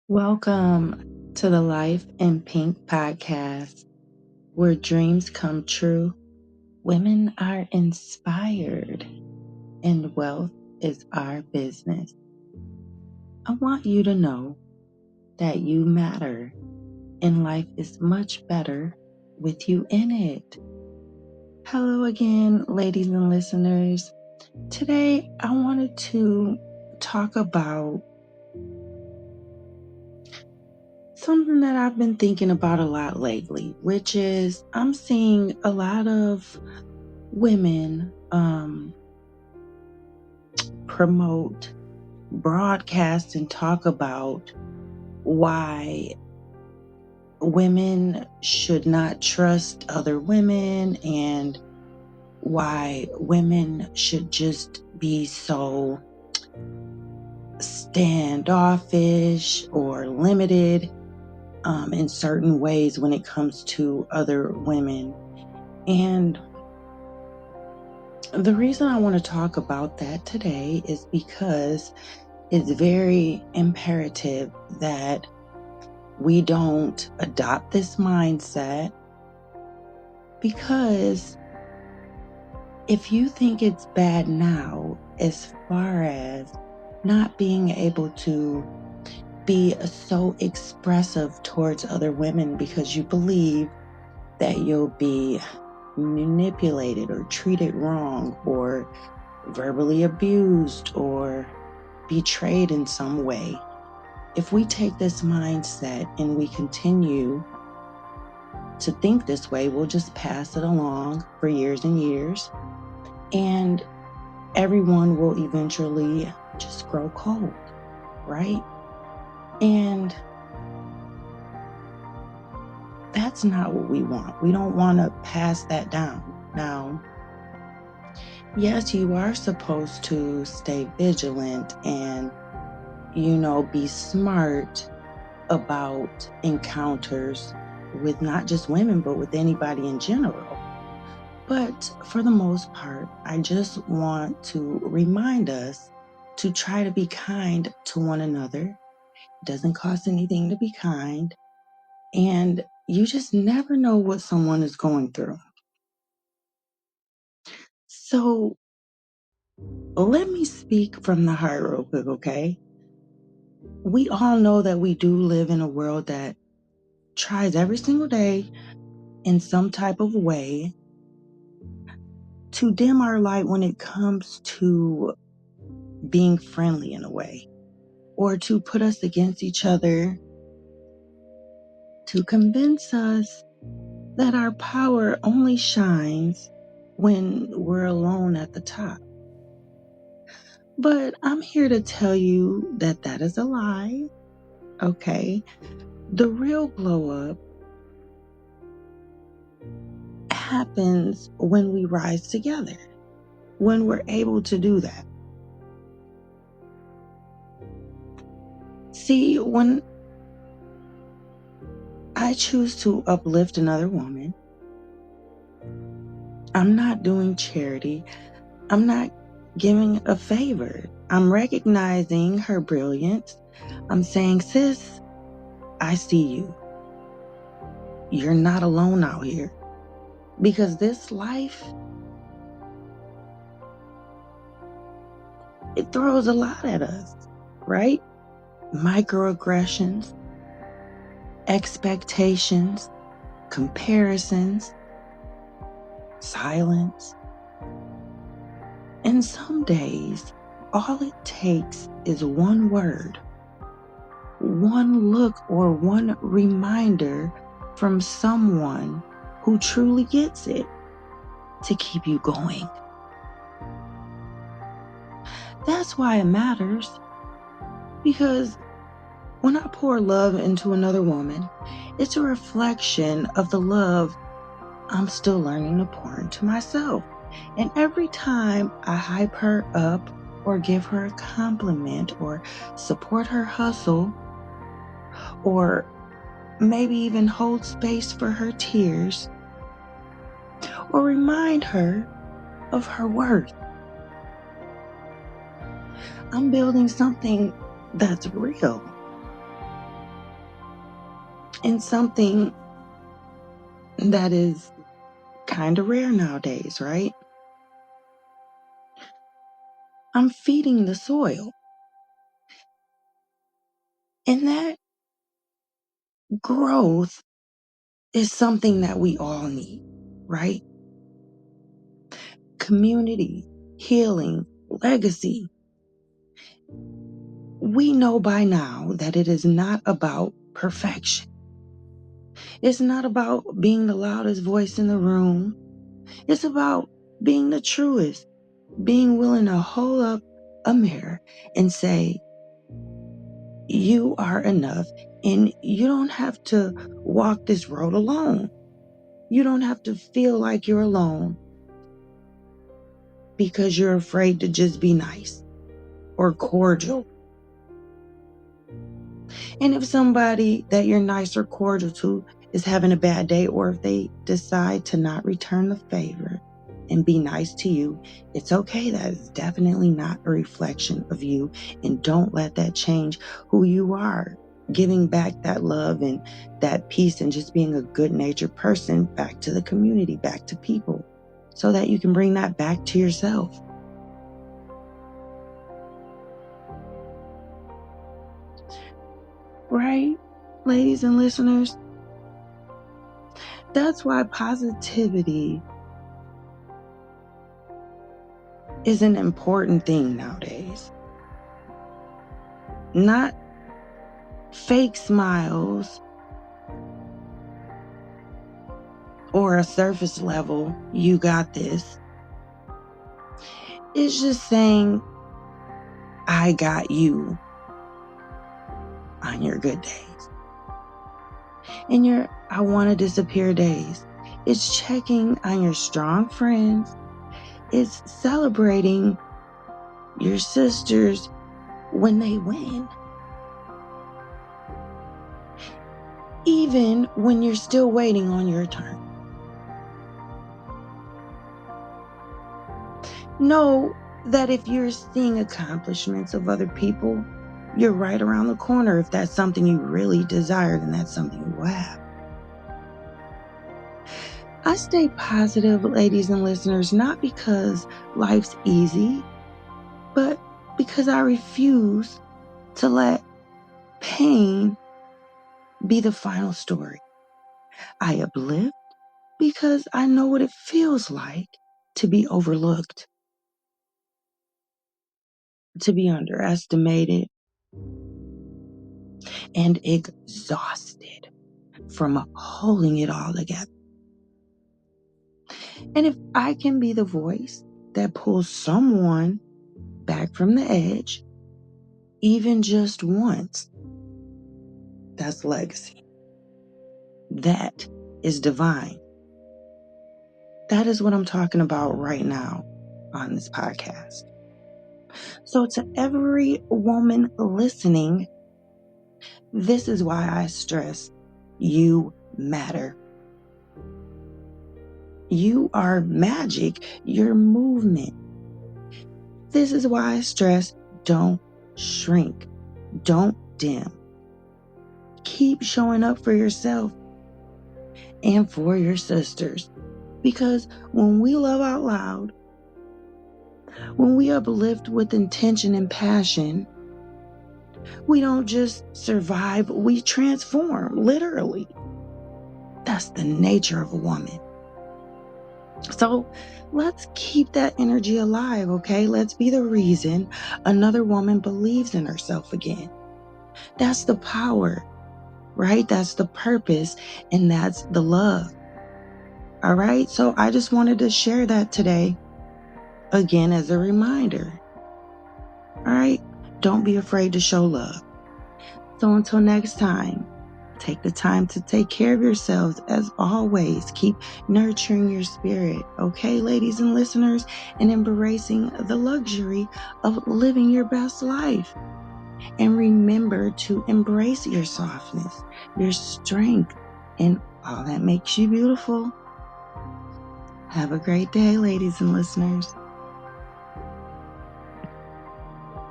Welcome to the Life in Pink podcast, where dreams come true, women are inspired, and wealth is our business. I want you to know that you matter, and life is much better with you in it. Hello again, ladies and listeners. Today, I wanted to talk about something that I've been thinking about a lot lately, which is I'm seeing a lot of women promote, broadcast, and talk about why women should not trust other women and why women should just be so standoffish or limited in certain ways when it comes to other women. And the reason I want to talk about that today is because it's very imperative that we don't adopt this mindset, because if you think it's bad now, as far as not being able to be so expressive towards other women because you believe that you'll be manipulated or treated wrong or verbally abused or betrayed in some way. If we take this mindset and we continue to think this way, we'll just pass it along for years and years, and everyone will eventually just grow cold, right? And that's not what we want. We don't want to pass that down. Now, yes, you are supposed to stay vigilant and, be smart about encounters with not just women, but with anybody in general. But for the most part, I just want to remind us to try to be kind to one another. It doesn't cost anything to be kind. And you just never know what someone is going through. So let me speak from the heart real quick, okay? We all know that we do live in a world that tries every single day in some type of way to dim our light when it comes to being friendly in a way, or to put us against each other, to convince us that our power only shines when we're alone at the top. But I'm here to tell you that that is a lie, okay? The real glow up happens when we rise together, when we're able to do that. See, when I choose to uplift another woman, I'm not doing charity. I'm not giving a favor. I'm recognizing her brilliance. I'm saying, sis, I see you. You're not alone out here. Because this life, it throws a lot at us, right? Microaggressions, expectations, comparisons, silence. And some days, all it takes is one word, one look, or one reminder from someone who truly gets it to keep you going. That's why it matters. Because when I pour love into another woman, it's a reflection of the love I'm still learning to pour into myself. And every time I hype her up or give her a compliment or support her hustle, or maybe even hold space for her tears, or remind her of her worth, I'm building something that's real. And something that is kind of rare nowadays, right? I'm feeding the soil. And that growth is something that we all need, right? Community, healing, legacy. We know by now that it is not about perfection. It's not about being the loudest voice in the room. It's about being the truest, being willing to hold up a mirror and say, you are enough, and you don't have to walk this road alone. You don't have to feel like you're alone because you're afraid to just be nice or cordial. And if somebody that you're nice or cordial to is having a bad day, or if they decide to not return the favor and be nice to you, it's okay. That is definitely not a reflection of you. And don't let that change who you are. Giving back that love and that peace and just being a good natured person back to the community, back to people, so that you can bring that back to yourself. Right, ladies and listeners? That's why positivity is an important thing nowadays. Not fake smiles or a surface level, you got this. It's just saying, I got you on your good days and your I want to disappear days. It's checking on your strong friends. It's celebrating your sisters when they win. Even when you're still waiting on your turn. Know that if you're seeing accomplishments of other people, you're right around the corner. If that's something you really desire, then that's something you will have. I stay positive, ladies and listeners, not because life's easy, but because I refuse to let pain be the final story. I uplift because I know what it feels like to be overlooked, to be underestimated, and exhausted from holding it all together. And if I can be the voice that pulls someone back from the edge, even just once, that's legacy. That is divine. That is what I'm talking about right now on this podcast. So, to every woman listening, this is why I stress you matter. You are magic, your movement. This is why I stress don't shrink, don't dim. Keep showing up for yourself and for your sisters. Because when we love out loud, when we uplift with intention and passion, we don't just survive, we transform, literally. That's the nature of a woman. So let's keep that energy alive, okay? Let's be the reason another woman believes in herself again. That's the power, right? That's the purpose, and that's the love. All right? So I just wanted to share that today, again, as a reminder. All right? Don't be afraid to show love. So until next time, take the time to take care of yourselves. As always, keep nurturing your spirit, okay, ladies and listeners, and embracing the luxury of living your best life. And remember to embrace your softness, your strength, and all that makes you beautiful. Have a great day, ladies and listeners.